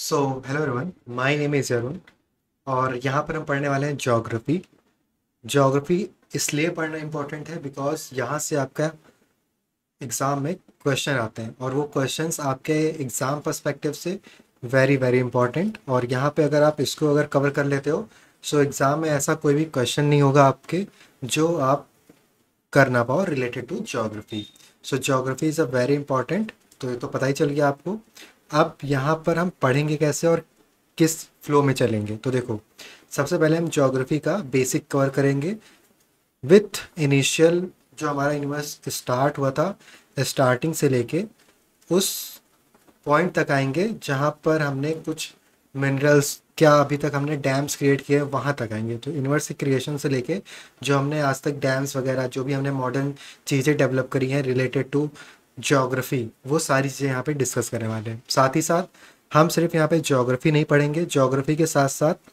So hello everyone, my name is Arun. और यहाँ पर हम पढ़ने वाले हैं ज्योग्राफी। ज्योग्राफी इसलिए पढ़ना इम्पोर्टेंट है बिकॉज यहाँ से आपका एग्ज़ाम में क्वेश्चन आते हैं और वो क्वेश्चंस आपके एग्ज़ाम पर्सपेक्टिव से वेरी वेरी इंपॉर्टेंट। और यहाँ पे अगर आप इसको अगर कवर कर लेते हो सो एग्ज़ाम में ऐसा कोई भी क्वेश्चन नहीं होगा आपके जो आप कर ना पाओ related to geography. So geography is a very important. तो ये तो पता ही चल गया आपको। अब यहाँ पर हम पढ़ेंगे कैसे और किस फ्लो में चलेंगे। तो देखो, सबसे पहले हम ज्योग्राफी का बेसिक कवर करेंगे विथ इनिशियल, जो हमारा यूनिवर्स स्टार्ट हुआ था, स्टार्टिंग से लेके उस पॉइंट तक आएंगे जहाँ पर हमने कुछ मिनरल्स, क्या अभी तक हमने डैम्स क्रिएट किए हैं, वहाँ तक आएंगे। तो यूनिवर्स की क्रिएशन से लेके जो हमने आज तक डैम्स वगैरह जो भी हमने मॉडर्न चीज़ें डेवलप करी हैं रिलेटेड टू ज्योग्राफी, वो सारी चीज़ें यहाँ पे डिस्कस करने वाले हैं। साथ ही साथ हम सिर्फ यहाँ पे ज्योग्राफी नहीं पढ़ेंगे, ज्योग्राफी के साथ साथ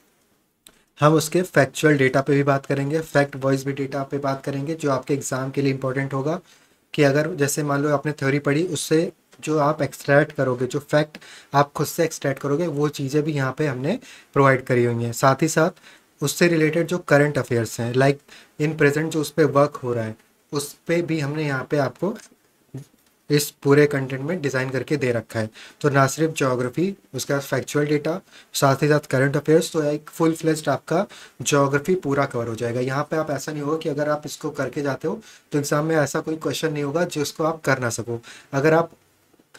हम उसके फैक्चुअल डेटा पे भी बात करेंगे, फैक्ट वाइज भी डेटा पे बात करेंगे जो आपके एग्ज़ाम के लिए इंपॉर्टेंट होगा। कि अगर जैसे मान लो आपने थ्योरी पढ़ी, उससे जो आप एक्सट्रैक्ट करोगे, जो फैक्ट आप खुद से एक्सट्रैक्ट करोगे, वो चीज़ें भी यहाँ पे हमने प्रोवाइड करी हुई हैं। साथ ही साथ उससे रिलेटेड जो करंट अफेयर्स हैं, लाइक इन प्रेजेंट जो उस पर वर्क हो रहा है, उस पर भी हमने यहाँ पे आपको इस पूरे कंटेंट में डिज़ाइन करके दे रखा है। तो ना सिर्फ ज्योग्राफी, उसके बाद फैक्चुअल डेटा, साथ ही साथ करंट अफेयर्स, तो एक फुल फ्लेज्ड आपका ज्योग्राफी पूरा कवर हो जाएगा। यहाँ पे आप ऐसा नहीं होगा कि अगर आप इसको करके जाते हो तो एग्ज़ाम में ऐसा कोई क्वेश्चन नहीं होगा जिसको आप कर ना सको। अगर आप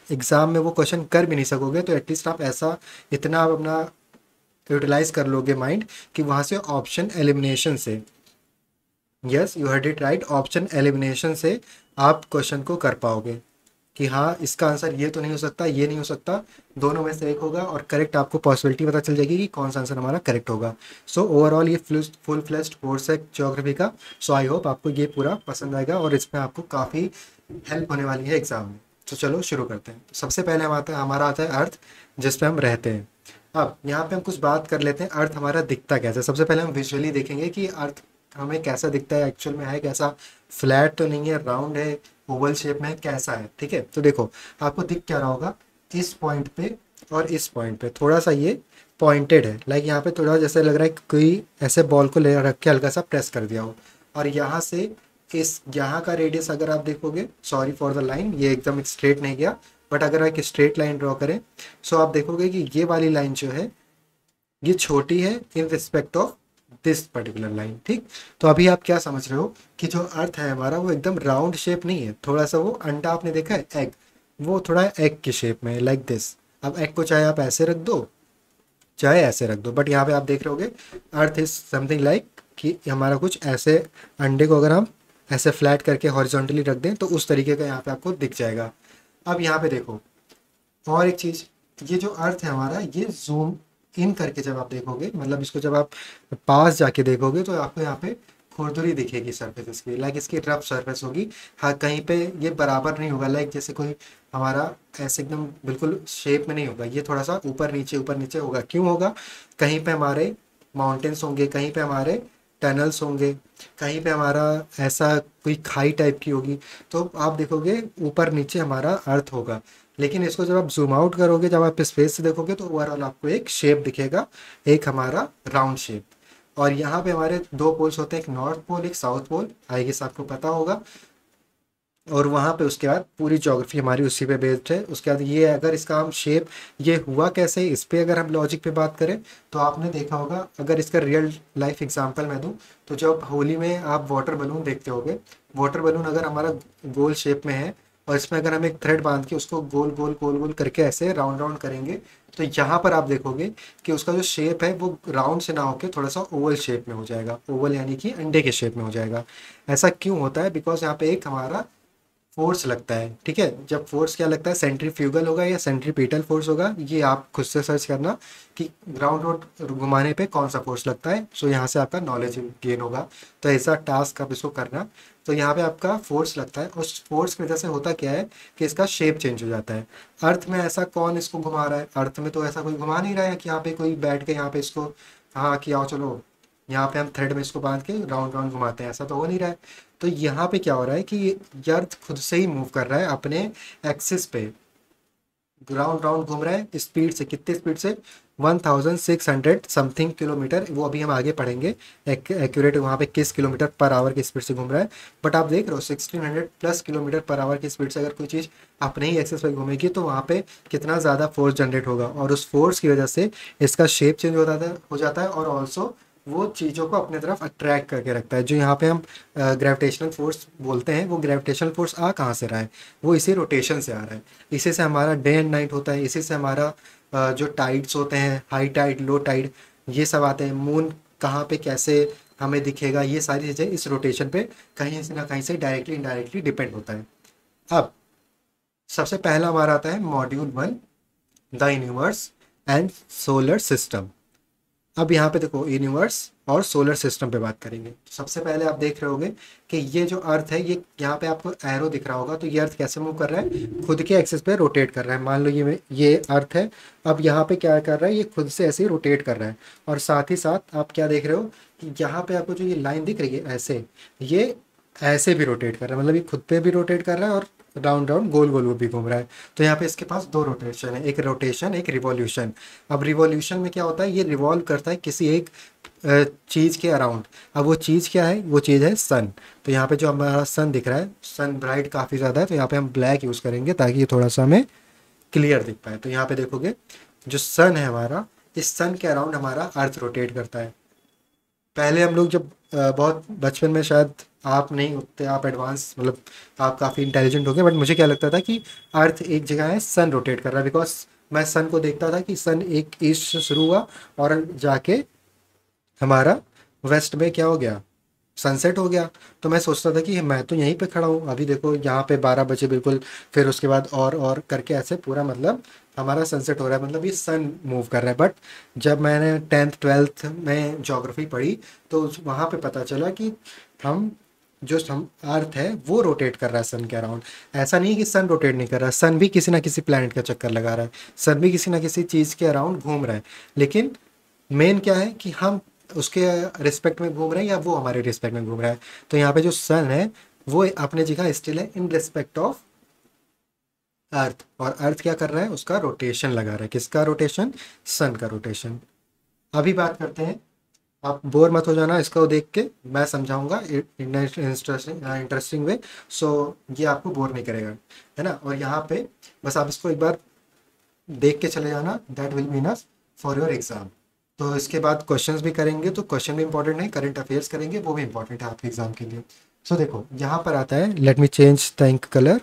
एग्ज़ाम में वो क्वेश्चन कर भी नहीं सकोगे तो एटलीस्ट आप ऐसा इतना आप अपना यूटिलाइज कर लोगे माइंड कि वहाँ से ऑप्शन एलिमिनेशन से, yes you heard it right, option elimination से आप क्वेश्चन को कर पाओगे कि हाँ इसका आंसर ये तो नहीं हो सकता, ये नहीं हो सकता, दोनों में से एक होगा और करेक्ट आपको पॉसिबिलिटी पता चल जाएगी कि कौन सा आंसर हमारा करेक्ट होगा। सो ओवरऑल ये फुल फ्लेज्ड कोर्स है ज्योग्राफी का। सो आई होप आपको ये पूरा पसंद आएगा और इसमें आपको काफ़ी हेल्प होने वाली है एग्जाम में। तो चलो शुरू करते हैं। सबसे पहले हमारा आता है अर्थ, जिस पे हम रहते हैं। अब यहाँ पे हम कुछ बात कर लेते हैं अर्थ हमारा दिखता कैसा है। सबसे पहले हम विजुअली देखेंगे कि अर्थ हमें कैसा दिखता है, एक्चुअल में है कैसा, फ्लैट तो नहीं है, राउंड है, ओवल शेप में है, कैसा है। ठीक है, तो देखो आपको दिख क्या रहा होगा, इस पॉइंट पे और इस पॉइंट पे थोड़ा सा ये पॉइंटेड है। लाइक यहाँ पे थोड़ा जैसे लग रहा है कि कोई ऐसे बॉल को ले रख के हल्का सा प्रेस कर दिया हो। और यहाँ से इस यहाँ का रेडियस अगर आप देखोगे, सॉरी फॉर द लाइन, ये एकदम स्ट्रेट नहीं गया, बट अगर एक स्ट्रेट लाइन ड्रॉ करें सो आप देखोगे कि ये वाली लाइन जो है ये छोटी है in respect of this particular line. ठीक, तो अभी आप क्या समझ रहे हो कि जो अर्थ है हमारा वो एकदम राउंड शेप नहीं है, थोड़ा सा वो अंडा आपने देखा है एग, वो थोड़ा एग की शेप में है, लाइक दिस। अब एग को चाहे आप ऐसे रख दो चाहे ऐसे रख दो, बट यहाँ पे आप देख रहे होगे अर्थ इज समथिंग लाइक कि हमारा कुछ ऐसे, अंडे को अगर हम ऐसे फ्लैट करके हॉरिजॉन्टली रख दें तो उस तरीके का यहाँ पे आपको दिख जाएगा। अब यहाँ पे देखो और एक चीज़, ये जो अर्थ है हमारा, ये जूम इन करके जब आप देखोगे, मतलब इसको जब आप पास जाके देखोगे तो आपको यहाँ पे खुरदुरी दिखेगी सरफेस इसकी, लाइक इसकी रफ सरफेस होगी। हाँ, कहीं पे ये बराबर नहीं होगा, लाइक जैसे कोई हमारा ऐसे एकदम बिल्कुल शेप में नहीं होगा, ये थोड़ा सा ऊपर नीचे होगा। क्यों होगा, कहीं पे हमारे माउंटेन्स होंगे, कहीं पे हमारे टनल्स होंगे, कहीं पे हमारा ऐसा कोई खाई टाइप की होगी, तो आप देखोगे ऊपर नीचे हमारा अर्थ होगा। लेकिन इसको जब आप जूम आउट करोगे, जब आप स्पेस से देखोगे तो ओवरऑल आपको एक शेप दिखेगा, एक हमारा राउंड शेप। और यहाँ पे हमारे दो पोल्स होते हैं, एक नॉर्थ पोल एक साउथ पोल, आई गेस आपको पता होगा। और वहाँ पे उसके बाद पूरी ज्योग्राफी हमारी उसी पे बेस्ड है। उसके बाद ये अगर इसका हम शेप, ये हुआ कैसे, इस पे अगर हम लॉजिक पे बात करें तो आपने देखा होगा, अगर इसका रियल लाइफ एग्जांपल मैं दूं तो जब होली में आप वाटर बलून देखते होगे, वाटर बलून अगर हमारा गोल शेप में है और इसमें अगर हम एक थ्रेड बांध के उसको गोल गोल गोल गोल करके ऐसे राउंड राउंड करेंगे तो यहाँ पर आप देखोगे कि उसका जो शेप है वो राउंड से ना होके थोड़ा सा ओवल शेप में हो जाएगा, ओवल यानी कि अंडे के शेप में हो जाएगा। ऐसा क्यों होता है, बिकॉज यहाँ पे एक हमारा फोर्स लगता है। ठीक है, जब फोर्स क्या लगता है, सेंट्रीफ्यूगल होगा या सेंट्रीपिटल फोर्स होगा, ये आप खुद से सर्च करना कि ग्राउंड रोड घुमाने पे कौन सा फोर्स लगता है। सो यहाँ से आपका नॉलेज गेन होगा। तो ऐसा टास्क आप इसको करना। तो यहाँ पे आपका फोर्स लगता है, उस फोर्स की वजह से होता क्या है कि इसका शेप चेंज हो जाता है। अर्थ में ऐसा कौन इसको घुमा रहा है, अर्थ में तो ऐसा कोई घुमा नहीं रहा है कि यहाँ पे कोई बैठ के यहाँ पे इसको, हाँ कि आओ चलो यहाँ पे हम थ्रेड में इसको बांध के राउंड राउंड घुमाते हैं, ऐसा तो हो नहीं रहा है। तो यहाँ पे क्या हो रहा है कि ये अर्थ खुद से ही मूव कर रहा है अपने एक्सिस पे, राउंड राउंड घूम रहा है स्पीड से, कितने स्पीड से, 1600 समथिंग किलोमीटर, वो अभी हम आगे पढ़ेंगे एक्यूरेट वहाँ पे किस किलोमीटर पर आवर की स्पीड से घूम रहा है। बट आप देख रहे हो 1600 प्लस किलोमीटर पर आवर की स्पीड से अगर कोई चीज़ अपने ही एक्सेस पर घूमेगी तो वहाँ पे कितना ज़्यादा फोर्स जनरेट होगा, और उस फोर्स की वजह से इसका शेप चेंज हो जाता है और ऑल्सो वो चीज़ों को अपने तरफ अट्रैक्ट करके रखता है। जो यहाँ पे हम ग्रेविटेशनल फोर्स बोलते हैं, वो ग्रेविटेशनल फोर्स आ कहाँ से रहा है, वो इसी रोटेशन से आ रहा है। इसी से हमारा डे एंड नाइट होता है, इसी से हमारा जो टाइड्स होते हैं, हाई टाइड लो टाइड, ये सब आते हैं। मून कहाँ पे कैसे हमें दिखेगा, ये सारी चीज़ें इस रोटेशन पे कहीं से ना कहीं से डायरेक्टली इनडायरेक्टली डिपेंड होता है। अब सबसे पहला हमारा आता है module 1, the universe and solar system. अब यहाँ पे देखो यूनिवर्स और सोलर सिस्टम पे बात करेंगे। तो सबसे पहले आप देख रहे होगे कि ये जो अर्थ है, ये यहाँ पे आपको एरो दिख रहा होगा, तो ये अर्थ कैसे मूव कर रहा है, खुद के एक्सिस पे रोटेट कर रहा है। मान लो ये अर्थ है, अब यहाँ पे क्या कर रहा है, ये खुद से ऐसे ही रोटेट कर रहा है। और साथ ही साथ आप क्या देख रहे हो कि यहाँ पे आपको जो ये लाइन दिख रही है ऐसे, ये ऐसे भी रोटेट कर रहा है, मतलब ये खुद पे भी रोटेट कर रहा है और राउंड राउंड गोल गोल वो भी घूम रहा है। तो यहाँ पे इसके पास दो रोटेशन है, एक रोटेशन एक रिवॉल्यूशन। अब रिवॉल्यूशन में क्या होता है, ये रिवॉल्व करता है किसी एक चीज़ के अराउंड। अब वो चीज़ क्या है, वो चीज़ है सन। तो यहाँ पे जो हमारा सन दिख रहा है, सन ब्राइट काफ़ी ज़्यादा है, तो यहाँ पे हम ब्लैक यूज़ करेंगे ताकि ये थोड़ा सा हमें क्लियर दिख पाए। तो यहाँ पे देखोगे जो सन है हमारा, इस सन के अराउंड हमारा अर्थ रोटेट करता है। पहले हम लोग जब बहुत बचपन में, शायद आप नहीं उतने, आप एडवांस मतलब आप काफ़ी इंटेलिजेंट हो गए, बट मुझे क्या लगता था कि अर्थ एक जगह है, सन रोटेट कर रहा है। बिकॉज मैं सन को देखता था कि सन एक ईस्ट से शुरू हुआ और जाके हमारा वेस्ट में क्या हो गया, सनसेट हो गया। तो मैं सोचता था कि मैं तो यहीं पे खड़ा हूँ, अभी देखो यहाँ पे 12 बजे बिल्कुल, फिर उसके बाद और करके ऐसे पूरा मतलब हमारा सनसेट हो रहा है, मतलब ये सन मूव कर रहा है। बट जब मैंने 10th 12th में ज्योग्राफी पढ़ी तो वहाँ पे पता चला कि हम जो हम अर्थ है वो रोटेट कर रहा है सन के अराउंड। ऐसा नहीं कि सन रोटेट नहीं कर रहा है, सन भी किसी ना किसी प्लैनेट का चक्कर लगा रहा है, सन भी किसी ना किसी चीज़ के अराउंड घूम रहा है। लेकिन मेन क्या है कि हम उसके रिस्पेक्ट में घूम रहे हैं या वो हमारे रिस्पेक्ट में घूम रहा है। तो यहाँ पे जो सन है वो अपने जगह स्टिल है इन रिस्पेक्ट ऑफ अर्थ, और अर्थ क्या कर रहा है, उसका रोटेशन लगा रहा है। किसका रोटेशन, सन का रोटेशन। अभी बात करते हैं, आप बोर मत हो जाना इसको देख के, मैं समझाऊंगा इंटरेस्टिंग वे, सो ये आपको बोर नहीं करेगा, है ना। और यहाँ पे बस आप इसको एक बार देख के चले जाना, that will be enough for your exam. तो इसके बाद क्वेश्चंस भी करेंगे, तो क्वेश्चन भी इंपॉर्टेंट है, करंट अफेयर्स करेंगे, वो भी इंपॉर्टेंट है आपके एग्जाम के लिए। सो देखो यहाँ पर आता है, let me change the ink colour,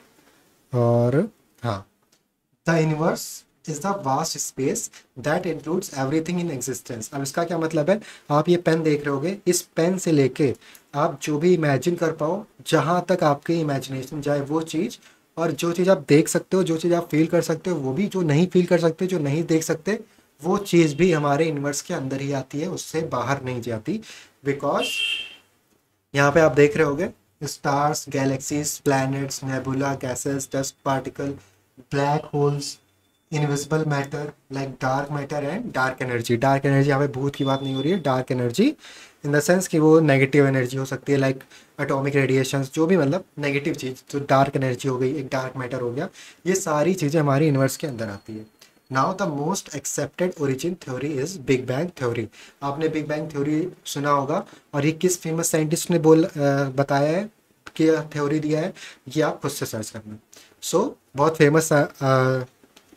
और हाँ, the universe is the vast space that includes everything in existence. अब इसका क्या मतलब है, आप ये पेन देख रहे होगे, इस पेन से लेके आप जो भी इमेजिन कर पाओ, जहाँ तक आपकी इमेजिनेशन जाए वो चीज़, और जो चीज़ आप देख सकते हो, जो चीज़ आप फील कर सकते हो वो भी, जो नहीं फील कर सकते, जो नहीं देख सकते, वो चीज़ भी हमारे यूनिवर्स के अंदर ही आती है, उससे बाहर नहीं जाती। बिकॉज यहाँ पे आप देख रहे होगे stars, galaxies, planets, nebula, gases, dust particle, black holes, invisible matter like dark matter and dark energy. Dark energy, यहाँ पे भूत की बात नहीं हो रही है, dark energy in the sense कि वो नेगेटिव एनर्जी हो सकती है, लाइक एटॉमिक रेडिएशंस, जो भी मतलब नेगेटिव चीज़, तो डार्क एनर्जी हो गई, एक डार्क मैटर हो गया, ये सारी चीज़ें हमारी यूनिवर्स के अंदर आती है। Now the most accepted origin theory is big bang theory. आपने बिग बैंग थ्योरी सुना होगा, और ये किस फेमस साइंटिस्ट ने बताया है, क्या थ्योरी दिया है, ये आप खुद से सर्च करना। बहुत फेमस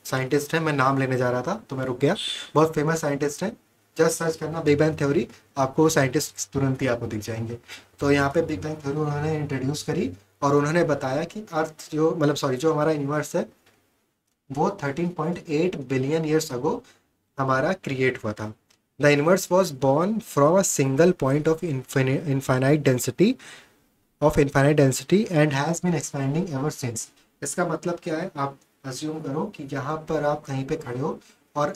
साइंटिस्ट है, मैं नाम लेने जा रहा था तो मैं रुक गया, बहुत फेमस साइंटिस्ट है, जस्ट सर्च करना बिग बैंग थ्योरी, आपको साइंटिस्ट तुरंत ही आपको दिख जाएंगे। तो यहाँ पे बिग बैंग थ्योरी उन्होंने इंट्रोड्यूस करी, और उन्होंने बताया कि अर्थ जो मतलब सॉरी जो हमारा यूनिवर्स है वो 13.8 बिलियन ईयर्स अगो हमारा क्रिएट हुआ था। The universe was born from a single point of infinite density and has been expanding ever since. इसका मतलब क्या है, आप अज्यूम करो कि यहाँ पर आप कहीं पे खड़े हो और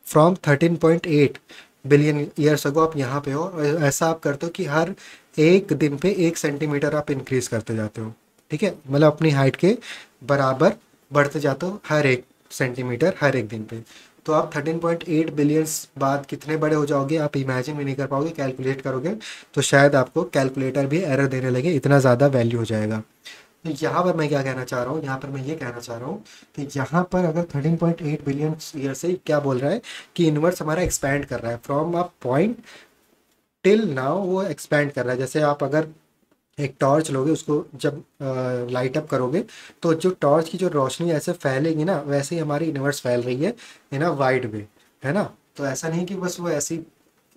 फ्रॉम 13.8 बिलियन ईयर्स अगो आप यहाँ पे हो, और ऐसा आप करते हो कि हर एक दिन पे 1 सेंटीमीटर आप इंक्रीज करते जाते हो, ठीक है, मतलब अपनी हाइट के बराबर बढ़ते जाते हो हर 1 सेंटीमीटर हर एक दिन पे। तो आप 13.8 बिलियंस बाद कितने बड़े हो जाओगे, आप इमेजिन भी नहीं कर पाओगे, कैलकुलेट करोगे तो शायद आपको कैलकुलेटर भी एरर देने लगे, इतना ज़्यादा वैल्यू हो जाएगा। तो यहाँ पर मैं क्या कहना चाह रहा हूँ, यहाँ पर मैं ये कहना चाह रहा हूँ कि यहाँ पर अगर 13.8 बिलियन ईयर से क्या बोल रहा है कि यूनिवर्स हमारा एक्सपैंड कर रहा है from a point till now, वो एक्सपैंड कर रहा है। जैसे आप अगर एक टॉर्च लोगे, उसको जब लाइट अप करोगे तो जो टॉर्च की जो रोशनी ऐसे फैलेगी ना, वैसे ही हमारी यूनिवर्स फैल रही है इन अ वाइड वे, है ना। तो ऐसा नहीं कि बस वो ऐसी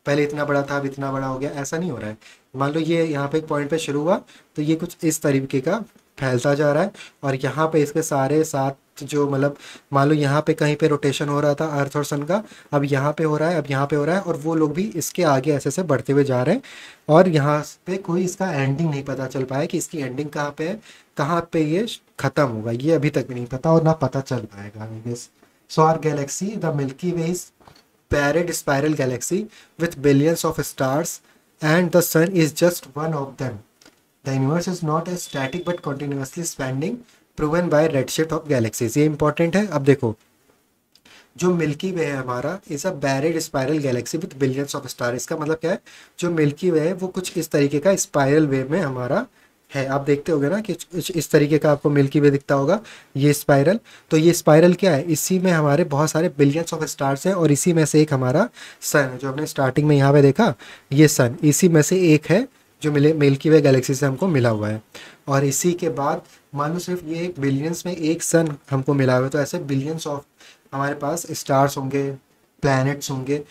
पहले इतना बड़ा था अब इतना बड़ा हो गया, ऐसा नहीं हो रहा है। मान लो ये यहाँ पे एक पॉइंट पे शुरू हुआ, तो ये कुछ इस तरीके का फैलता जा रहा है। और यहाँ पे इसके सारे साथ जो मतलब, मान लो यहाँ पे कहीं पे रोटेशन हो रहा था अर्थ और सन का, अब यहाँ पे हो रहा है, अब यहाँ पे हो रहा है, और वो लोग भी इसके आगे ऐसे ऐसे बढ़ते हुए जा रहे हैं। और यहाँ पे कोई इसका एंडिंग नहीं पता चल पाया कि इसकी एंडिंग कहाँ पे है, कहाँ पे ये खत्म होगा, ये अभी तक भी नहीं पता और ना पता चल पाएगा I guess. So our galaxy the milky way is parrot spiral galaxy with billions of stars, and the sun is just one of them. The universe is not a static but continuously expanding, proven by redshift of galaxies. ये important है। अब देखो, जो milky वे है हमारा is a buried spiral Galaxy with billions of star. इसका मतलब क्या है, जो मिल्की वे है वो कुछ इस तरीके का स्पाइरल वे में हमारा है। आप देखते होगे ना कि कुछ इस तरीके का आपको मिल्की वे दिखता होगा, ये स्पाइरल। तो ये स्पाइरल क्या है, इसी में हमारे बहुत सारे बिलियंस ऑफ स्टार्स हैं, और इसी में से एक हमारा सन है, जो हमने स्टार्टिंग में यहाँ पे देखा, ये सन इसी में से एक है जो मिल्की वे गैलेक्सी से हमको मिला हुआ है। और इसी के बाद मान लो सिर्फ ये एक बिलियंस में एक सन हमको मिला हुआ है, तो ऐसे बिलियंस ऑफ हमारे पास स्टार्स होंगे, प्लैनेट्स होंगे।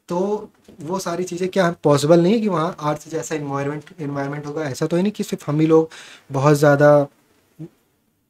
तो वो सारी चीज़ें क्या पॉसिबल नहीं है कि वहाँ अर्थ जैसा इन्वायरमेंट होगा, ऐसा तो है नहीं कि सिर्फ हम ही लोग बहुत ज़्यादा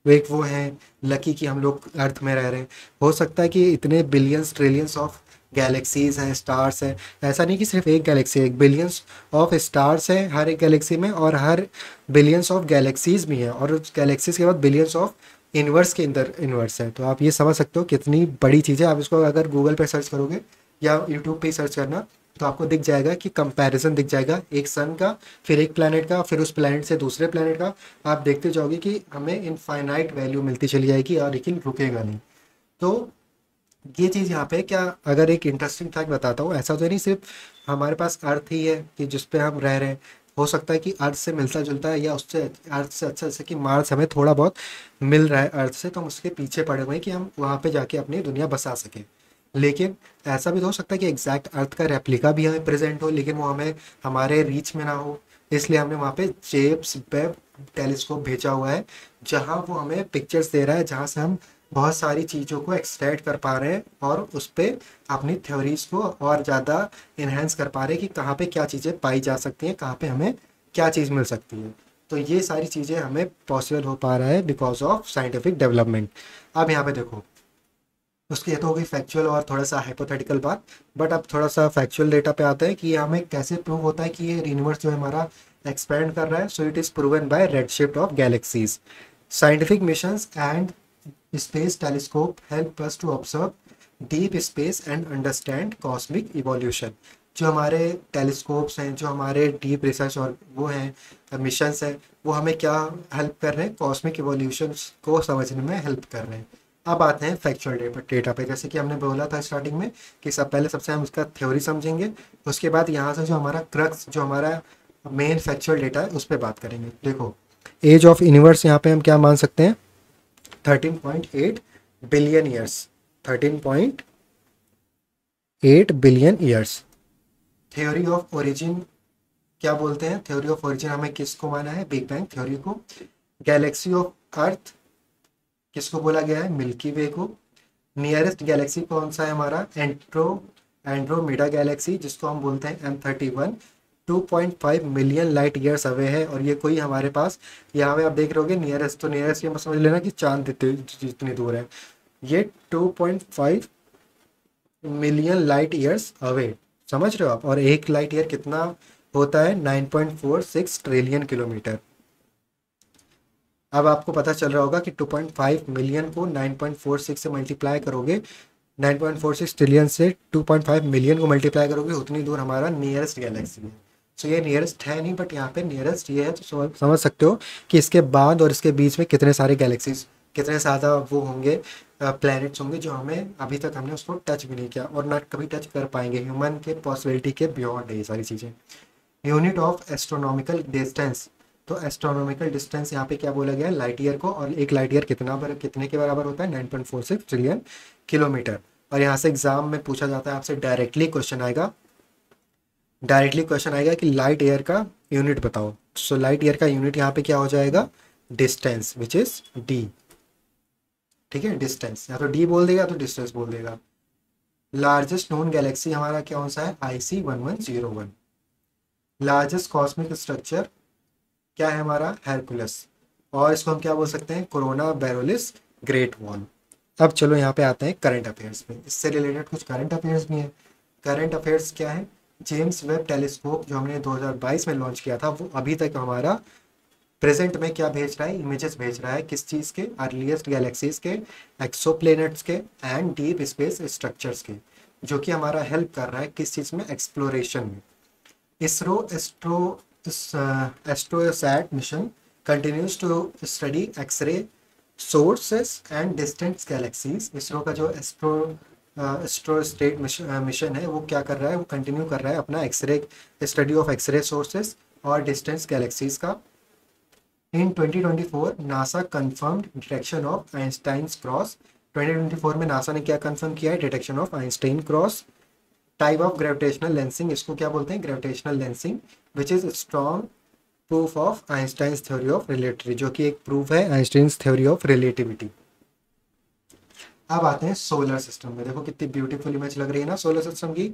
वो हैं लकी कि हम लोग अर्थ में रह रहे हैं। हो सकता है कि इतने बिलियंस ट्रिलियंस ऑफ गैलेक्सीज हैं, स्टार्स हैं, ऐसा नहीं कि सिर्फ एक गैलेक्सी है, एक बिलियंस ऑफ स्टार्स हैं हर एक गैलेक्सी में, और हर बिलियंस ऑफ गैलेक्सीज भी हैं, और उस गैलेक्सीज के बाद बिलियंस ऑफ इन्वर्स के अंदर इन्वर्स है। तो आप ये समझ सकते हो कितनी बड़ी चीज़ है। आप इसको अगर गूगल पे सर्च करोगे या यूट्यूब पे सर्च करना, तो आपको दिख जाएगा कि कंपैरिजन दिख जाएगा एक सन का, फिर एक प्लैनेट का, फिर उस प्लैनेट से दूसरे प्लैनेट का। आप देखते जाओगे कि हमें इनफाइनाइट वैल्यू मिलती चली जाएगी, और लेकिन रुकेगा नहीं। तो ये चीज़ यहाँ पे क्या, अगर एक इंटरेस्टिंग फैक्ट बताता हूँ, ऐसा तो नहीं सिर्फ हमारे पास अर्थ ही है कि जिस पे हम रह रहे हैं। हो सकता है कि अर्थ से मिलता जुलता है, या उससे अर्थ से अच्छा, जैसे कि मार्स हमें थोड़ा बहुत मिल रहा है अर्थ से, तो हम उसके पीछे पड़े हुए हैं कि हम वहाँ पे जाके अपनी दुनिया बसा सकें। लेकिन ऐसा भी तो हो सकता है कि एग्जैक्ट अर्थ का रेप्लिका भी हमें प्रेजेंट हो, लेकिन वो हमें हमारे रीच में ना हो। इसलिए हमने वहाँ पे जेम्स वेब टेलीस्कोप भेजा हुआ है, जहाँ वो हमें पिक्चर्स दे रहा है, जहाँ से हम बहुत सारी चीज़ों को एक्सट्रैक्ट कर पा रहे हैं, और उस पर अपनी थ्योरीज को और ज़्यादा इन्हेंस कर पा रहे हैं कि कहाँ पे क्या चीज़ें पाई जा सकती हैं, कहाँ पे हमें क्या चीज़ मिल सकती है। तो ये सारी चीज़ें हमें पॉसिबल हो पा रहा है बिकॉज ऑफ साइंटिफिक डेवलपमेंट। अब यहाँ पे देखो, उसकी ये तो हो गई फैक्चुअल और थोड़ा सा हाइपोथेटिकल बात। बट अब थोड़ा सा फैक्चुअल डेटा पे आते हैं कि ये हमें कैसे प्रूव होता है कि ये यूनिवर्स जो है हमारा एक्सपेंड कर रहा है। So it is proven by red shift of galaxies. Scientific missions and space telescope help us to observe deep space and understand cosmic evolution. जो हमारे टेलीस्कोप्स हैं, जो हमारे डीप रिसर्च और वो हैं मिशंस हैं, वो हमें क्या हेल्प कर रहे हैं, कॉस्मिक इवोल्यूशन को समझने में हेल्प कर रहे हैं। अब आते हैं फैक्चुअल डेटा पे। जैसे कि हमने बोला था स्टार्टिंग में कि सब पहले सबसे हम उसका थ्योरी समझेंगे, उसके बाद यहाँ से जो हमारा क्रक्स, जो हमारा मेन फैक्चुअल डेटा है, उस पर बात करेंगे। देखो, एज ऑफ यूनिवर्स यहाँ पे हम क्या मान सकते हैं, 13.8 billion years. 13.8 billion years. Theory of origin क्या बोलते हैं, थ्योरी ऑफ ओरिजिन हमें किसको माना है, बिग बैंग थ्योरी को। गैलेक्सी ऑफ अर्थ किसको बोला गया है, मिल्की वे को। नियरेस्ट गैलेक्सी कौन सा है हमारा, एंड्रोमेडा गैलेक्सी, जिसको हम बोलते हैं M31, 2.5 million light years away है। और ये कोई हमारे पास, यहाँ पे आप देख रहे होगे नियरेस्ट, तो नियरेस्ट ये समझ लेना कि चांद जितनी दूर है, ये 2.5 मिलियन लाइट ईयर्स अवे, समझ रहे हो आप। और एक लाइट ईयर कितना होता है, 9.46 ट्रिलियन किलोमीटर। अब आपको पता चल रहा होगा कि 2.5 मिलियन को 9.46 से मल्टीप्लाई करोगे, 9.46 ट्रिलियन से 2.5 मिलियन को मल्टीप्लाई करोगे, उतनी दूर हमारा नियरेस्ट गैलेक्सी है। सो ये नियरेस्ट है नहीं, बट यहाँ पे नियरेस्ट ये है। तो समझ सकते हो कि इसके बाद और इसके बीच में कितने सारे गैलेक्सीज, कितने ज़्यादा वो होंगे, प्लैनेट्स होंगे, जो हमें अभी तक हमने उसको टच भी नहीं किया और ना कभी टच कर पाएंगे। ह्यूमन के पॉसिबिलिटी के बियॉन्ड है ये सारी चीज़ें। यूनिट ऑफ एस्ट्रोनॉमिकल डिस्टेंस तो एस्ट्रोनॉमिकल डिस्टेंस यहाँ पे क्या बोला गया है, लाइट ईयर को, और एक लाइट ईयर कितने के बराबर होता है, 9.46 ट्रिलियन किलोमीटर। और यहाँ से एग्जाम में पूछा जाता है आपसे, डायरेक्टली क्वेश्चन आएगा कि लाइट ईयर का यूनिट बताओ। सो लाइट ईयर का यूनिट यहाँ पे क्या हो जाएगा, डिस्टेंस, विच इज डी। ठीक है, डिस्टेंस या तो डी बोल देगा तो डिस्टेंस बोल देगा। लार्जेस्ट नोन गैलेक्सी हमारा कौन सा है, IC1101। लार्जेस्ट कॉस्मिक स्ट्रक्चर क्या है हमारा, हेरकुलस। और इसको हम क्या बोल सकते हैं, कोरोना बैरोलिस ग्रेट वॉल। अब चलो यहाँ पे आते हैं करंट अफेयर्स में, इससे रिलेटेड कुछ करंट अफेयर्स भी हैं। करंट अफेयर्स क्या है, जेम्स वेब टेलीस्कोप जो हमने 2022 में लॉन्च किया था, वो अभी तक हमारा प्रेजेंट में क्या भेज रहा है, इमेजेस भेज रहा है किस चीज़ के, अर्लीस्ट गैलेक्सीज के, एक्सोप्लैनेट्स के एंड डीप स्पेस स्ट्रक्चर्स के, जो कि हमारा हेल्प कर रहा है किस चीज़ में, एक्सप्लोरेशन में। ISRO AstroSat mission continues to study x-ray sources and distant galaxies. ISRO का जो एस्ट्रो स्टेट मिशन है वो क्या कर रहा है, वो कंटिन्यू कर रहा है अपना x-ray study of x-ray sources और डिस्टेंस गैलेक्सीज का। In 2024 NASA confirmed detection of Einstein's cross. 2024 में नासा ने क्या कंफर्म किया है, detection of Einstein cross. Type of gravitational lensing, इसको क्या बोलते हैं, gravitational lensing, which is strong proof of Einstein's theory of relativity, जो कि एक प्रूफ है आइंस्टाइन्स थ्योरी ऑफ रिलेटिविटी। अब आते हैं सोलर सिस्टम में, देखो कितनी ब्यूटीफुल इमेज लग रही है ना सोलर सिस्टम की।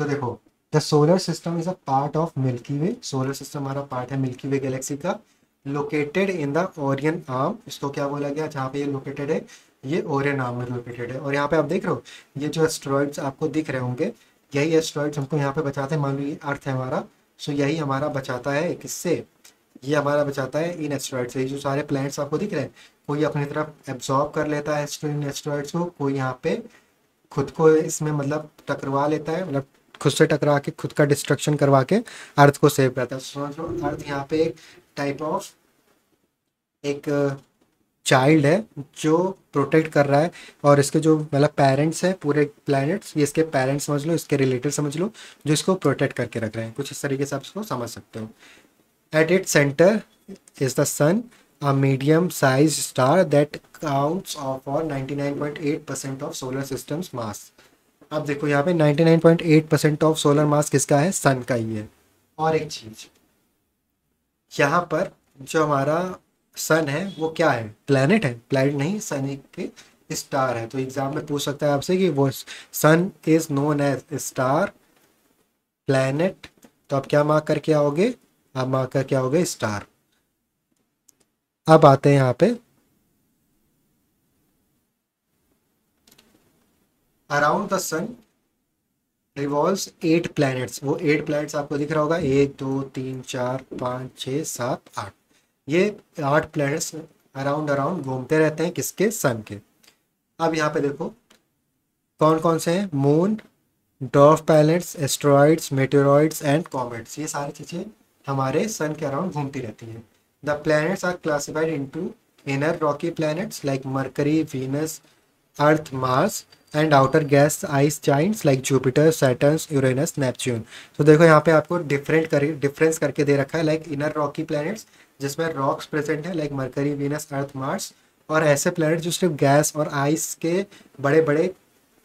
तो देखो, the solar system is a part of milky way. Solar system हमारा पार्ट है मिल्की वे गैलेक्सी का। Located in the Orion arm, इसको क्या बोला गया, जहाँ पे ये लोकेटेड है, ये ओरियन आर्म में लोकेटेड है। और यहाँ पे आप देख रहे हो, ये जो एस्ट्रॉइड्स आपको दिख रहे होंगे, यही एस्ट्रॉइड्स हमको यहाँ पे बचाते हैं। मान लो ये अर्थ है हमारा, सो यही हमारा बचाता है किससे, ये हमारा बचाता है इन एस्ट्रॉइड्स से। जो सारे प्लैनेट्स आपको दिख रहे हैं, कोई अपनी तरफ एब्जॉर्ब कर लेता है इन एस्ट्रॉइड्स को, कोई यहाँ पे खुद को इसमें मतलब टकरवा लेता है, मतलब खुद से टकरा के खुद का डिस्ट्रक्शन करवा के अर्थ को सेव करता है। समझ लो अर्थ यहाँ पे एक टाइप ऑफ एक चाइल्ड है जो प्रोटेक्ट कर रहा है, और इसके जो मतलब पेरेंट्स हैं पूरे प्लैनेट्स, ये इसके पेरेंट्स समझ लो, इसके रिलेटिव समझ लो, जो इसको प्रोटेक्ट करके रख रहे हैं। कुछ इस तरीके से आप इसको समझ सकते हो। At its center is the sun, a medium-sized star that counts for 99.8% of solar system's mass. अब देखो यहाँ पे 99.8% ऑफ सोलर मास किसका है, सन का ही है। और एक चीज यहाँ पर जो हमारा सन है वो क्या है, प्लैनेट है, प्लैनेट नहीं, सन एक स्टार है। तो एग्जाम में पूछ सकता है आपसे कि वो sun is known as star, planet, तो आप क्या मार्क करके आओगे, आप मार्क करके आओगे स्टार। अब आते हैं यहाँ पे around the sun revolves 8 planets. वो 8 प्लैनेट्स आपको दिख रहा होगा, 1 2 3 4 5 6 7 8, ये 8 प्लैनेट्स अराउंड अराउंड घूमते रहते हैं किसके, सन के। अब यहाँ पे देखो कौन कौन से हैं, moon, dwarf planets, asteroids, meteoroids and comets, ये सारी चीज़ें हमारे सन के अराउंड घूमती रहती हैं। The planets are classified into inner rocky planets like Mercury, Venus, Earth, Mars and outer gas ice giants like Jupiter, Saturn, Uranus, Neptune. तो देखो यहाँ पे आपको डिफरेंस करके दे रखा है, लाइक इनर रॉकी प्लैनेट्स जिसमें रॉक्स प्रेजेंट है like Mercury, Venus, Earth, Mars, और ऐसे प्लैनेट जो सिर्फ गैस और आइस के बड़े बड़े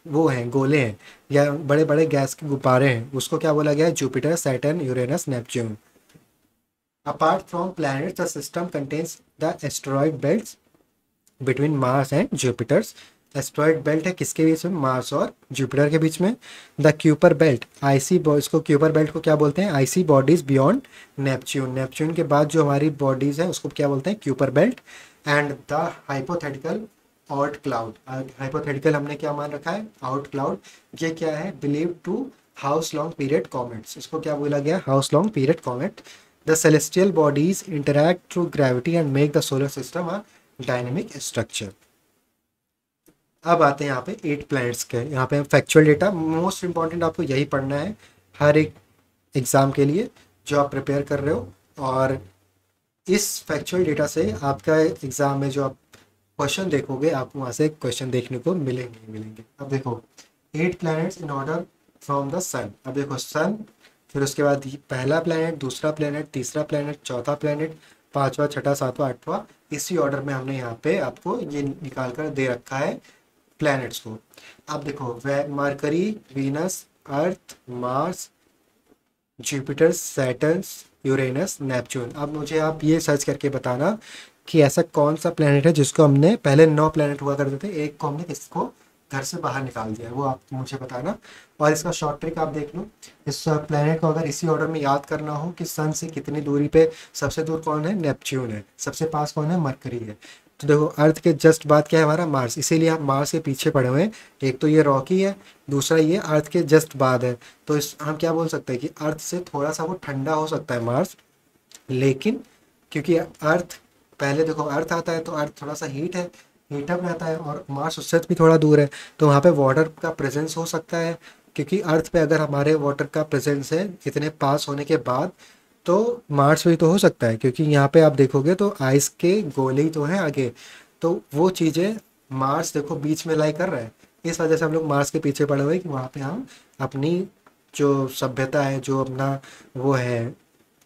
वो हैं, गोले हैं, या बड़े बड़े गैस के गुब्बारे हैं, उसको क्या बोला गया है, Jupiter, Saturn, Uranus, Neptune. Apart from planets, the system contains the asteroid belts between Mars and Jupiter. Asteroid belt है किसके बीच में, मार्स और जुपिटर के बीच में। द क्यूपर बेल्ट, आईसी इसको क्यूपर बेल्ट को क्या बोलते हैं, IC bodies beyond Neptune. Neptune के बाद जो हमारी बॉडीज है उसको क्या बोलते हैं, Kuiper belt. And the hypothetical out cloud, hypothetical हमने क्या मान रखा है, आउट क्लाउड, ये क्या है, believe to house long period comets, इसको क्या बोला गया, house long period comet. The celestial bodies interact through gravity and make the solar system a dynamic structure. अब आते हैं यहाँ पे 8 प्लैनेट्स के, यहाँ पे फैक्चुअल डेटा, मोस्ट इंपॉर्टेंट आपको यही पढ़ना है हर एक एग्जाम के लिए जो आप प्रिपेयर कर रहे हो। और इस फैक्चुअल डेटा से आपका एग्जाम में जो आप क्वेश्चन देखोगे, आपको वहाँ से क्वेश्चन देखने को मिलेंगे। अब देखो 8 planets in order from the sun. अब देखो सन, फिर उसके बाद पहला प्लैनेट, दूसरा प्लैनेट, तीसरा प्लैनेट, चौथा प्लैनेट, पांचवा, छठा, सातवां, आठवां, इसी ऑर्डर में हमने यहाँ पे आपको ये निकाल कर दे रखा है प्लैनेट्स को। अब देखो, Mercury, Venus, Earth, Mars, Jupiter, Saturn, Uranus, Neptune. अब मुझे आप ये सर्च करके बताना कि ऐसा कौन सा प्लेनेट है जिसको हमने, पहले 9 प्लेनेट हुआ करते थे, एक को हमने किसको घर से बाहर निकाल दिया है, वो आप मुझे बताना। और इसका शॉर्ट ट्रिक आप देख लो, इस प्लेनेट को अगर इसी ऑर्डर में याद करना हो कि सन से कितनी दूरी पे सबसे दूर कौन है, नेपच्यून है, सबसे पास कौन है, मरकरी है। तो देखो, अर्थ के जस्ट बाद क्या है हमारा, मार्स, इसीलिए आप मार्स के पीछे पड़े हुए हैं। एक तो ये रॉकी है, दूसरा ये अर्थ के जस्ट बाद है। तो इस हम क्या बोल सकते हैं कि अर्थ से थोड़ा सा वो ठंडा हो सकता है मार्स, लेकिन क्योंकि अर्थ, पहले देखो अर्थ आता है तो अर्थ थोड़ा सा हीटअप रहता है, और मार्स उससे भी थोड़ा दूर है, तो वहाँ पे वाटर का प्रेजेंस हो सकता है। क्योंकि अर्थ पे अगर हमारे वाटर का प्रेजेंस है इतने पास होने के बाद, तो मार्स भी तो हो सकता है, क्योंकि यहाँ पे आप देखोगे तो आइस के गोले ही तो हैं आगे। तो वो चीज़ें, मार्स देखो बीच में लाई कर रहा है, इस वजह से हम लोग मार्स के पीछे पड़े हुए हैं कि वहाँ पे हम अपनी जो सभ्यता है, जो अपना वो है,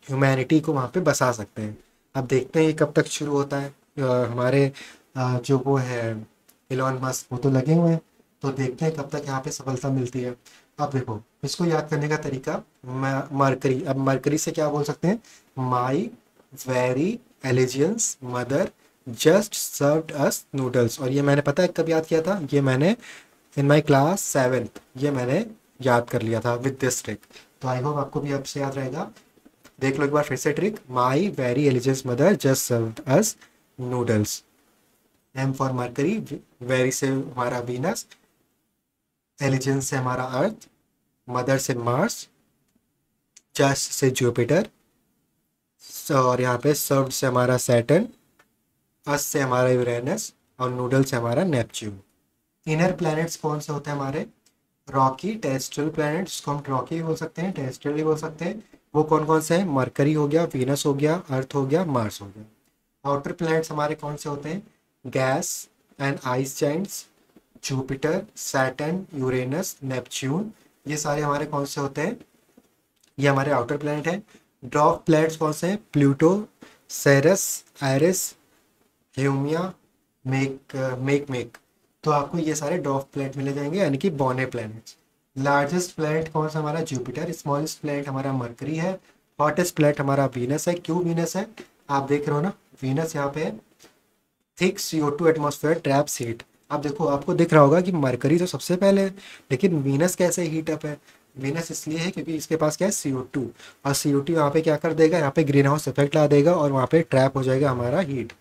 ह्यूमैनिटी को वहाँ पे बसा सकते हैं। अब देखते हैं ये कब तक शुरू होता है। हमारे जो वो है इलॉन मस्क, वो तो लगे हुए हैं, तो देखते हैं कब तक यहाँ पे सफलता मिलती है। अब देखो, इसको याद करने का तरीका, मरकरी, अब मरकरी से क्या बोल सकते हैं, my very allegiance mother just served us noodles. और ये मैंने पता है कब याद किया था, ये मैंने इन माई क्लास 7th, ये मैंने याद कर लिया था विद दिस ट्रिक। तो आई होप आपको भी अब से याद रहेगा। देख लो एक बार फिर से trick, my very religious mother just served us noodles. M for Mercury, very से हमारा वीनस, एलिजेंस से हमारा अर्थ, मदर से मार्स, जस्ट से जुपिटर, और यहाँ पे सर्व्ड से हमारा सैटर्न, अस से हमारा यूरेनस, और नूडल से हमारा नेपच्यून। इनर प्लैनेट्स कौन से होते हैं हमारे, रॉकी टेरेस्ट्रियल प्लैनेट, जिसको हम रॉकी भी बोल सकते हैं, टेरेस्ट्रियल भी बोल सकते हैं। वो कौन कौन से हैं, मरकरी हो गया, वीनस हो गया, अर्थ हो गया, मार्स हो गया। आउटर प्लैनेट्स हमारे कौन से होते हैं, gas and ice Giants, Jupiter, Saturn, Uranus, Neptune, ये सारे हमारे कौन से होते हैं, ये हमारे आउटर प्लैनेट हैं। ड्वार्फ प्लैनेट्स कौन से हैं, प्लूटो, सेरस, एरिस, ह्यूमिया, मेक। तो आपको ये सारे ड्वार्फ प्लैनेट मिले जाएंगे, यानी कि बॉने प्लैनेट्स। लार्जेस्ट प्लैनेट कौन सा हमारा, जुपिटर। स्मॉलेस्ट प्लैनेट हमारा मरकरी है। हॉटेस्ट प्लैनेट हमारा वीनस है। क्यों वीनस है, आप देख रहे हो ना, वीनस यहाँ पे thick CO2 atmosphere traps heat. अब देखो, आपको दिख रहा होगा कि मरकरी तो सबसे पहले है, लेकिन वीनस कैसे हीट अप है, वीनस इसलिए है क्योंकि इसके पास क्या है, CO2, और CO2 यहाँ पे क्या कर देगा, यहाँ पे ग्रीन हाउस इफेक्ट ला देगा, और वहाँ पे ट्रैप हो जाएगा हमारा हीट।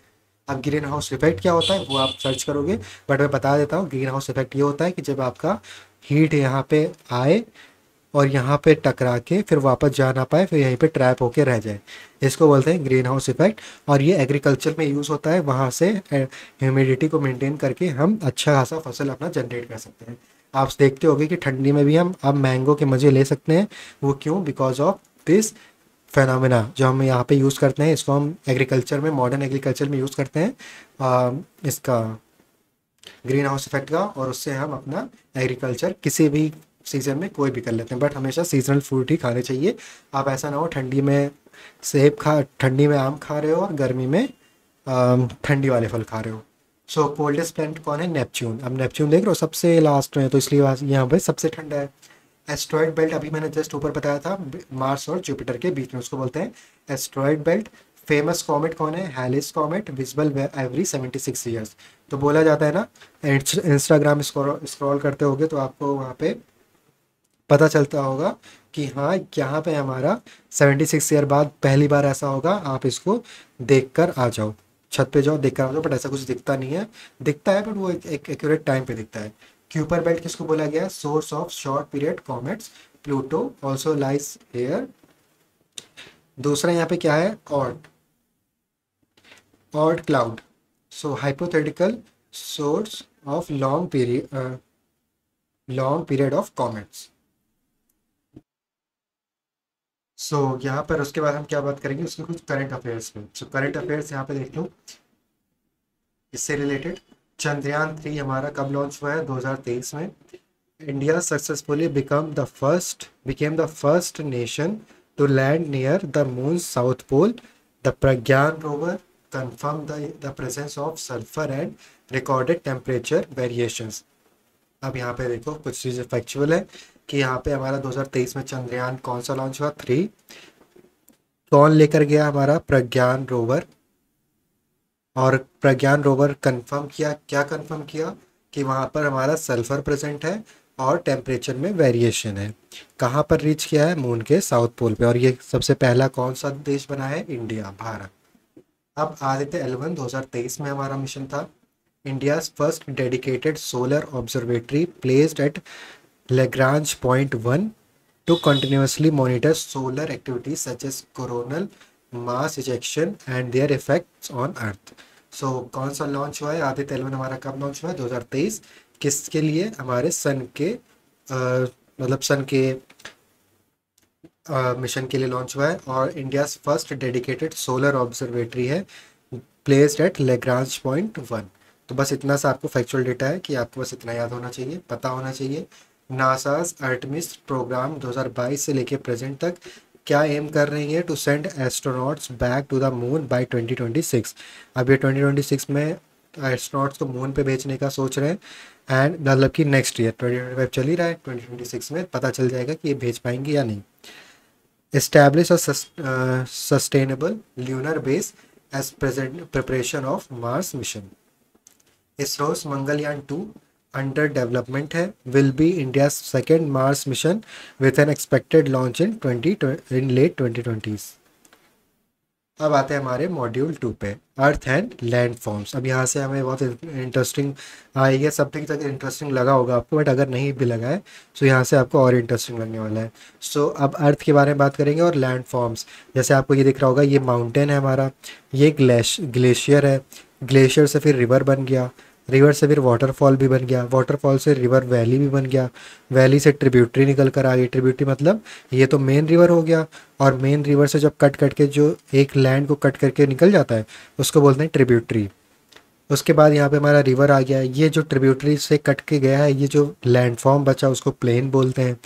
अब ग्रीन हाउस इफेक्ट क्या होता है वो आप सर्च करोगे, बट मैं बता देता हूँ। ग्रीन हाउस इफेक्ट ये होता है कि जब आपका हीट यहाँ पे आए और यहाँ पे टकरा के फिर वापस जा ना पाए, फिर यहीं पे ट्रैप होके रह जाए, इसको बोलते हैं ग्रीन हाउस इफेक्ट। और ये एग्रीकल्चर में यूज़ होता है, वहाँ से ह्यूमिडिटी को मेंटेन करके हम अच्छा खासा फसल अपना जनरेट कर सकते हैं। आप देखते होगे कि ठंडी में भी हम अब मैंगो के मज़े ले सकते हैं। वो क्यों, बिकॉज ऑफ दिस फेनोमेना जो हम यहाँ पे यूज़ करते हैं, इसको हम एग्रीकल्चर में, मॉडर्न एग्रीकल्चर में यूज़ करते हैं, इसका ग्रीन हाउस इफेक्ट का, और उससे हम अपना एग्रीकल्चर किसी भी सीज़न में कोई भी कर लेते हैं। बट हमेशा सीजनल फ्रूट ही खाने चाहिए। आप ऐसा ना हो ठंडी में सेब खा, ठंडी में आम खा रहे हो, और गर्मी में ठंडी वाले फल खा रहे हो। सो कोल्डेस्ट प्लैनेट कौन है, नेपच्यून। अब नेपच्यून देख रहे हो सबसे लास्ट में, तो इसलिए यहाँ पे सबसे ठंडा है। एस्ट्रॉयड बेल्ट अभी मैंने जस्ट ऊपर बताया था, मार्स और जुपिटर के बीच में, उसको बोलते हैं एस्ट्रॉयड बेल्ट। फेमस कॉमेट कौन है, Halley's comet, visible every 76 years. तो बोला जाता है ना, इंस्टाग्राम स्क्रॉल करते होगे तो आपको वहाँ पे पता चलता होगा कि हाँ, यहाँ पे हमारा 76 ईयर बाद पहली बार ऐसा होगा, आप इसको देख कर आ जाओ, छत पे जाओ देख कर आ जाओ। बट ऐसा कुछ दिखता नहीं है, दिखता है बट वो एक एक्यूरेट टाइम पे दिखता है। क्यूपर बेल्ट किसको बोला गया है, source of short period comets, Pluto also lies here. दूसरा यहाँ पे क्या है, Oort cloud, so hypothetical source of long period of comets. So यहाँ पर उसके बाद हम क्या बात करेंगे, उसके कुछ करंट अफेयर्स पे। सो करंट अफेयर्स यहाँ पे देख लो, इससे रिलेटेड। चंद्रयान 3 हमारा कब लॉन्च हुआ है, 2023 में। India successfully became the first nation to land near the moon south pole the Pragyan rover confirm the presence of sulfur and recorded temperature variations। अब यहाँ पे देखो कुछ चीज़ें फैक्चुअल है कि यहाँ पे हमारा 2023 में चंद्रयान कौन सा लॉन्च हुआ, 3। कौन लेकर गया, हमारा प्रज्ञान रोवर। और प्रज्ञान रोवर कंफर्म किया, क्या कंफर्म किया कि वहाँ पर हमारा सल्फर प्रेजेंट है और टेम्परेचर में वेरिएशन है। कहाँ पर रीच किया है, मून के साउथ पोल पे। और ये सबसे पहला कौन सा देश बना है, इंडिया, भारत। अब आदित्य L1 2023 में हमारा मिशन था। India's first dedicated solar observatory placed at Lagrange point 1 to continuously monitor solar activities such as coronal mass ejection and their effects on Earth। सो कौन सा लॉन्च हुआ है, आदित्य L1 हमारा कब लॉन्च हुआ है, 2023। किसके लिए, हमारे सन के मतलब सन के मिशन के लिए लॉन्च हुआ है। और India first dedicated solar observatory है, प्लेस्ड एट Lagrange point 1। तो बस इतना सा आपको फैक्चुअल डेटा है कि आपको बस इतना याद होना चाहिए, पता होना चाहिए। नासाज आर्टेमिस प्रोग्राम 2022 से लेके प्रेजेंट तक क्या एम कर रही है, to send astronauts back to the moon by 2026। अब ये 2026 में एस्ट्रोनॉट्स को मून पे भेजने का सोच रहे हैं। एंड मतलब कि नेक्स्ट ईयर 2025 चल ही रहा है, 2026 में पता चल जाएगा कि ये भेज पाएंगे या नहीं। Establish a sustainable lunar base as present preparation of Mars mission. ISRO's Mangalyaan 2 under development है, will be India second Mars mission with an expected launch in late 2020। अब आते हैं हमारे मॉड्यूल 2 पे, अर्थ एंड लैंड फॉर्म्स। अब यहाँ से हमें बहुत इंटरेस्टिंग आई है, सब तक इंटरेस्टिंग लगा होगा आपको, बट अगर नहीं भी लगा है तो यहाँ से आपको और इंटरेस्टिंग लगने वाला है। सो अब अर्थ के बारे में बात करेंगे और लैंड फॉर्म्स। जैसे आपको ये दिख रहा होगा, ये माउंटेन है हमारा, ये ग्लेशियर है, ग्लेशियर से फिर रिवर बन गया, रिवर से फिर वाटरफॉल भी बन गया, वाटरफॉल से रिवर वैली भी बन गया, वैली से ट्रिब्यूटरी निकल कर आ गई। ट्रिब्यूटरी मतलब ये तो मेन रिवर हो गया, और मेन रिवर से जब कट करके जो एक लैंड को कट करके निकल जाता है उसको बोलते हैं ट्रिब्यूटरी। उसके बाद यहाँ पे हमारा रिवर आ गया, ये जो ट्रिब्यूटरी से कट के गया है, ये जो लैंडफॉर्म बचा उसको प्लेन बोलते हैं।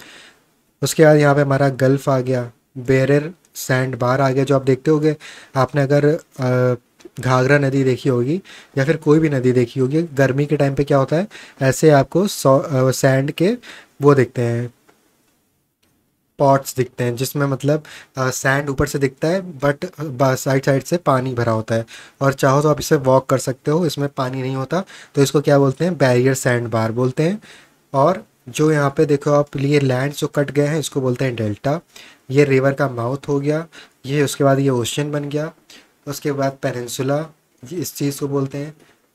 उसके बाद यहाँ पे हमारा गल्फ आ गया, बेरर सैंड बार आ गया। जो आप देखते होगे, आपने अगर घाघरा नदी देखी होगी या फिर कोई भी नदी देखी होगी, गर्मी के टाइम पे क्या होता है, ऐसे आपको सैंड के वो दिखते हैं, पॉट्स दिखते हैं, जिसमें मतलब सैंड ऊपर से दिखता है बट साइड साइड से पानी भरा होता है। और चाहो तो आप इसे वॉक कर सकते हो, इसमें पानी नहीं होता, तो इसको क्या बोलते हैं, बैरियर सैंड बार बोलते हैं। और जो यहाँ पे देखो आप, ये लैंड जो कट गए हैं इसको बोलते हैं डेल्टा। ये रिवर का माउथ हो गया, ये उसके बाद ये ओशन बन गया। उसके बाद पेनिनसुला, ये इस चीज़ को बोलते हैं।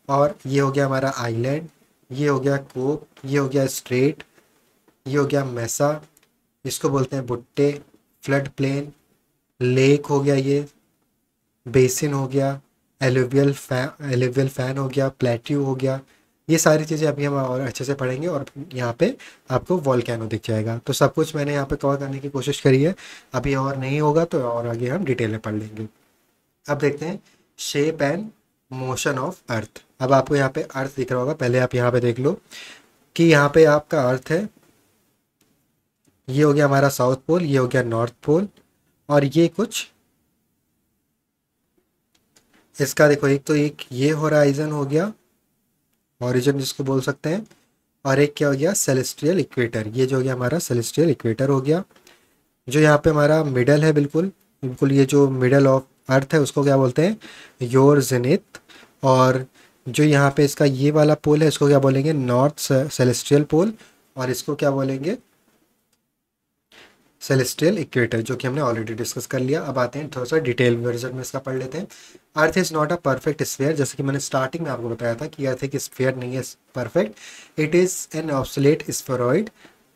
और ये हो गया हमारा आइलैंड, ये हो गया कोप, ये हो गया स्ट्रेट, ये हो गया मैसा, इसको बोलते हैं बुट्टे, फ्लड प्लेन, लेक हो गया, ये बेसिन हो गया, एलुवियल फैन हो गया, प्लेट्यू हो गया। ये सारी चीज़ें अभी हम और अच्छे से पढ़ेंगे। और यहाँ पे आपको वॉल्केनो दिख जाएगा। तो सब कुछ मैंने यहाँ पे कवर करने की कोशिश करी है, अभी और नहीं होगा तो और आगे हम डिटेल में पढ़ लेंगे। अब देखते हैं shape and motion of earth. अब आपको यहाँ पे अर्थ दिख रहा होगा, पहले आप यहाँ पे देख लो कि यहाँ पे आपका अर्थ है, ये हो गया हमारा साउथ पोल, ये हो गया नॉर्थ पोल, और ये कुछ इसका देखो, एक तो एक ये होराइजन हो गया, ऑरिजन जिसको बोल सकते हैं, और एक क्या हो गया, सेलेस्टियल इक्वेटर। ये जो हो गया हमारा सेलेस्टियल इक्वेटर हो गया। जो यहाँ पे हमारा मिडल है, बिल्कुल बिल्कुल ये जो मिडल ऑफ अर्थ है उसको क्या बोलते हैं, योर जेनिथ। और जो यहाँ पे इसका ये वाला पोल है इसको क्या बोलेंगे, नॉर्थ सेलेस्टियल पोल। और इसको क्या बोलेंगे, सेलेस्टियल इक्वेटर, जो कि हमने ऑलरेडी डिस्कस कर लिया। अब आते हैं थोड़ा सा डिटेल वर्जन में इसका पढ़ लेते हैं। Earth is not a perfect sphere, जैसे कि मैंने स्टार्टिंग में आपको बताया था कि अर्थ एक स्फीयर नहीं है perfect. It is an obsolete spheroid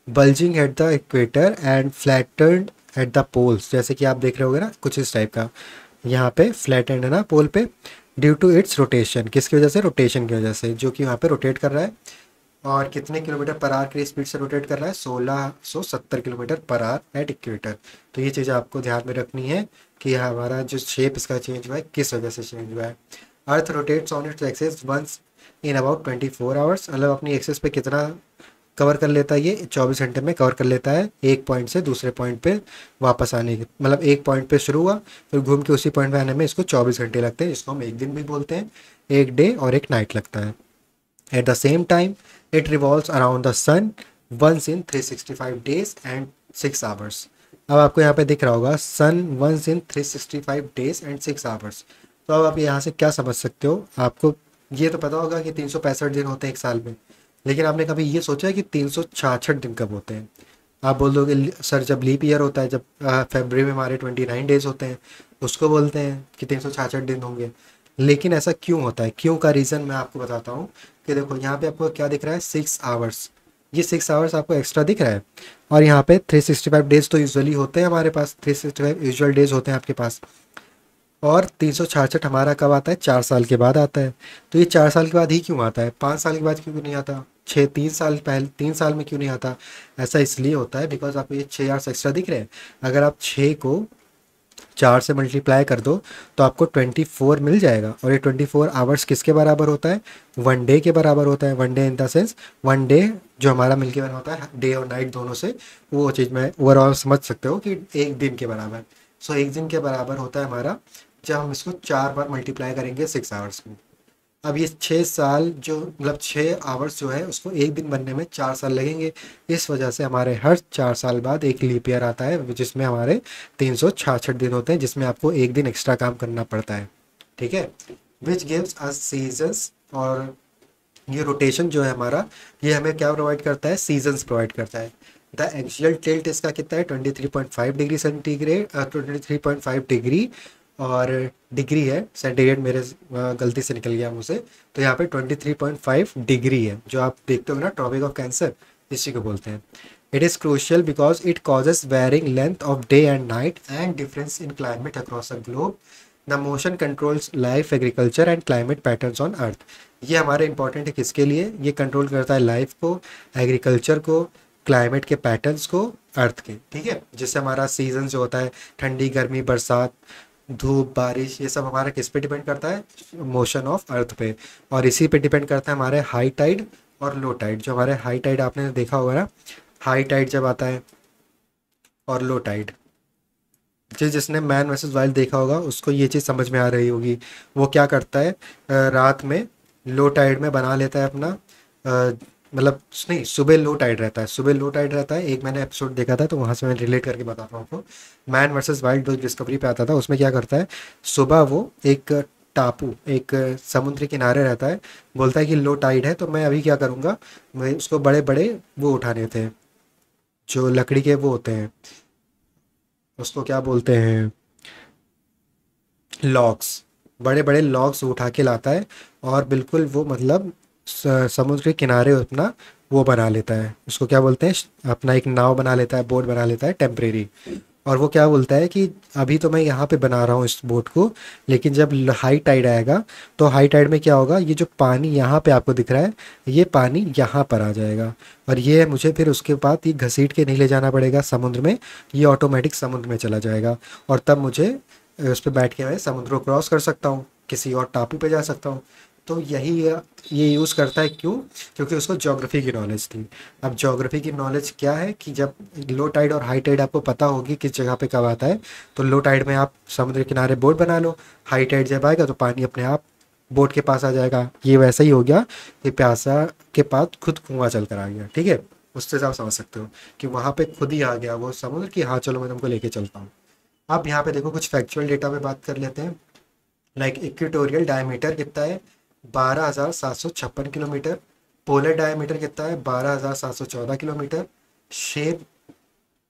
bulging at the equator and flattened at the poles. जैसे कि आप देख रहे होगे ना, कुछ इस टाइप का यहाँ पे फ्लैट एंड है ना पोल पे, ड्यू टू इट्स रोटेशन। किसकी वजह से, रोटेशन की वजह से, जो कि यहाँ पे रोटेट कर रहा है। और कितने किलोमीटर पर आवर की स्पीड से रोटेट कर रहा है, 1670 kilometre per hour at equator. तो ये चीज़ आपको ध्यान में रखनी है कि हमारा जो शेप इसका चेंज हुआ है किस वजह से चेंज हुआ है। Earth rotates on its axis once in about 24 hours, मतलब अपनी एक्सिस पे कितना कवर कर लेता है, ये 24 घंटे में कवर कर लेता है एक पॉइंट से दूसरे पॉइंट पे वापस आने के, मतलब एक पॉइंट पे शुरू हुआ फिर घूम के उसी पॉइंट पे आने में इसको 24 घंटे लगते हैं, जिसको हम एक दिन भी बोलते हैं, एक डे और एक नाइट लगता है। At the same time it revolves around the sun once in 365 days and 6 hours. अब आपको यहाँ पे दिख रहा होगा sun once in 365 days and 6 hours. तो अब आप यहाँ से क्या समझ सकते हो, आपको ये तो पता होगा कि 365 दिन होते हैं एक साल में, लेकिन आपने कभी ये सोचा है कि 366 दिन कब होते हैं? आप बोल दोगे सर जब लीप ईयर होता है, जब फरवरी में हमारे 29 डेज होते हैं, उसको बोलते हैं कि 366 दिन होंगे। लेकिन ऐसा क्यों होता है, क्यों का रीज़न मैं आपको बताता हूँ। कि देखो यहाँ पे आपको क्या दिख रहा है, 6 आवर्स, ये 6 आवर्स आपको एक्स्ट्रा दिख रहा है। और यहाँ पे 365 डेज तो यूजुअली होते हैं हमारे पास, 365 यूजुअल डेज होते हैं आपके पास। और 366 हमारा कब आता है, 4 साल के बाद आता है। तो ये 4 साल के बाद ही क्यों आता है, 5 साल के बाद क्यों नहीं आता, 3 साल पहले 3 साल में क्यों नहीं आता? ऐसा इसलिए होता है बिकॉज आपको ये 6 आवर्स एक्स्ट्रा दिख रहे हैं। अगर आप 6 को 4 से मल्टीप्लाई कर दो तो आपको 24 मिल जाएगा। और ये 24 आवर्स किसके बराबर होता है, वन डे के बराबर होता है। One day in the sense one day जो हमारा मिलके बना होता है डे और नाइट दोनों से, वो चीज़ में ओवरऑल समझ सकते हो कि एक दिन के बराबर। सो एक दिन के बराबर होता है हमारा जब हम इसको 4 बार मल्टीप्लाई करेंगे 6 आवर्स को। अब ये 6 साल जो मतलब 6 आवर्स जो है उसको एक दिन बनने में 4 साल लगेंगे। इस वजह से हमारे हर 4 साल बाद एक लीप ईयर आता है जिसमें हमारे 366 दिन होते हैं, जिसमें आपको एक दिन एक्स्ट्रा काम करना पड़ता है। ठीक है, विच गिव्स अस सीजन्स। और ये रोटेशन जो है हमारा, ये हमें क्या प्रोवाइड करता है, सीजन्स प्रोवाइड करता है। द एक्सियल टिल्ट इसका कितना है, 23.5 डिग्री सेंटीग्रेड, 23.5 डिग्री। और डिग्री है, सेंटीग्रेड मेरे गलती से निकल गया मुझसे। तो यहाँ पे 23.5 डिग्री है, जो आप देखते हो ना ट्रॉपिक ऑफ कैंसर, इसी को बोलते हैं। It is crucial because it causes varying length of day and night and difference in climate across the globe. The motion controls life, agriculture and climate patterns on Earth. ये हमारे important है किसके लिए, ये कंट्रोल करता है life को, agriculture को, क्लाइमेट के पैटर्न्स को, अर्थ के। ठीक है, जिससे हमारा सीजन जो होता है, ठंडी गर्मी बरसात धूप बारिश, ये सब हमारा किस पे डिपेंड करता है, मोशन ऑफ अर्थ पे। और इसी पे डिपेंड करता है हमारे हाई टाइड और लो टाइड। जो हमारे हाई टाइड आपने देखा होगा ना, हाई टाइड जब आता है और लो टाइड, जिसने मैन वर्सेस वाइल्ड देखा होगा उसको ये चीज़ समझ में आ रही होगी। वो क्या करता है, रात में लो टाइड में बना लेता है अपना, मतलब नहीं, सुबह लो टाइड रहता है, सुबह लो टाइड रहता है। एक मैंने एपिसोड देखा था तो वहाँ से मैं रिलेट करके बताता हूँ आपको। मैन वर्सेस वाइल्ड जो डिस्कवरी पे आता था, उसमें क्या करता है, सुबह वो एक टापू, एक समुद्र किनारे रहता है, बोलता है कि लो टाइड है तो मैं अभी क्या करूँगा, मैं उसको बड़े बड़े वो उठाने थे, जो लकड़ी के वो होते हैं, उसको क्या बोलते हैं, लॉग्स, बड़े बड़े लॉग्स उठा के लाता है। और बिल्कुल वो मतलब समुद्र के किनारे अपना वो बना लेता है, उसको क्या बोलते हैं, अपना एक नाव बना लेता है, बोट बना लेता है टेम्परेरी। और वो क्या बोलता है कि अभी तो मैं यहाँ पे बना रहा हूँ इस बोट को, लेकिन जब हाई टाइड आएगा तो हाई टाइड में क्या होगा, ये जो पानी यहाँ पे आपको दिख रहा है, ये पानी यहाँ पर आ जाएगा। और ये मुझे फिर उसके बाद ये घसीट के नहीं ले जाना पड़ेगा समुद्र में, ये ऑटोमेटिक समुद्र में चला जाएगा। और तब मुझे उस पर बैठ के मैं समुद्र को क्रॉस कर सकता हूँ, किसी और टापू पे जा सकता हूँ। तो यही ये यूज़ करता है, क्यों, क्योंकि उसको ज्योग्राफी की नॉलेज थी। अब ज्योग्राफी की नॉलेज क्या है कि जब लो टाइड और हाई टाइड आपको पता होगी किस जगह पे कब आता है, तो लो टाइड में आप समुद्र किनारे बोट बना लो, हाई टाइड जब आएगा तो पानी अपने आप बोट के पास आ जाएगा। ये वैसा ही हो गया कि प्यासा के पास खुद कुआं चल कर आ गया। ठीक है, उससे आप समझ सकते हो कि वहाँ पे खुद ही आ गया वो समुद्र की, हाँ चलो मैं तुमको लेके चलता हूँ। अब यहाँ पे देखो कुछ फैक्चुअल डेटा पे बात कर लेते हैं। लाइक इक्वेटोरियल डायमीटर कितना है, 12,756 किलोमीटर। पोलर डायमीटर कितना है, 12,714 किलोमीटर। शेप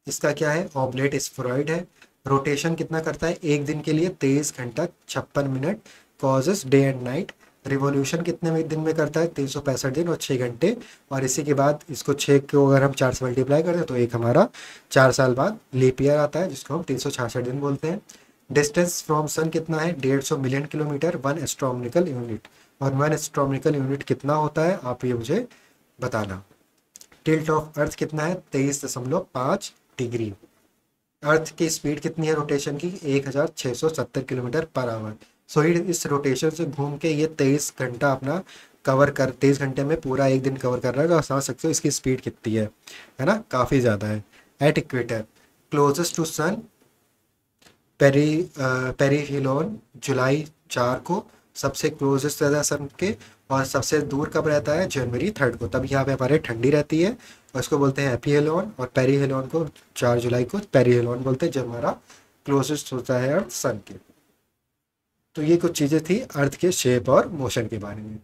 इसका क्या है, ऑब्लेट स्फेरॉइड है। रोटेशन कितना करता है, एक दिन के लिए 23 घंटा 56 minute, causes day and night. Revolution कितने दिन में करता है, 365 दिन और 6 घंटे। और इसी के बाद इसको 6 को अगर हम 4 से मल्टीप्लाई कर दें तो एक हमारा 4 साल बाद लीप ईयर आता है, जिसको हम 366 दिन बोलते हैं। डिस्टेंस फ्रॉम सन कितना है, 150 मिलियन किलोमीटर, 1 एस्ट्रोनॉमिकल यूनिट। और 1 एस्ट्रोनॉमिकल यूनिट कितना होता है, आप ये मुझे बताना। टिल्ट ऑफ अर्थ कितना है, 23.5 डिग्री। अर्थ की स्पीड कितनी है रोटेशन की, 1670 किलोमीटर पर आवर। सो इस रोटेशन से घूम के ये 23 घंटा अपना कवर कर 23 घंटे में पूरा एक दिन कवर कर रहा है, तो आप समझ सकते हो इसकी स्पीड कितनी है ना, काफ़ी ज़्यादा है। At equator closest to sun perihelion July 4 को सबसे क्लोजेस्ट रहता है सन के, और सबसे दूर कब रहता है, जनवरी 3 को। तब यहाँ पे हमारे ठंडी रहती है, और इसको बोलते हैं एपीहेलियन, और पेरीहेलियन को 4 जुलाई को पेरीहेलियन बोलते हैं, जब हमारा क्लोजेस्ट होता है अर्थ सन के। तो ये कुछ चीज़ें थी अर्थ के शेप और मोशन के बारे में।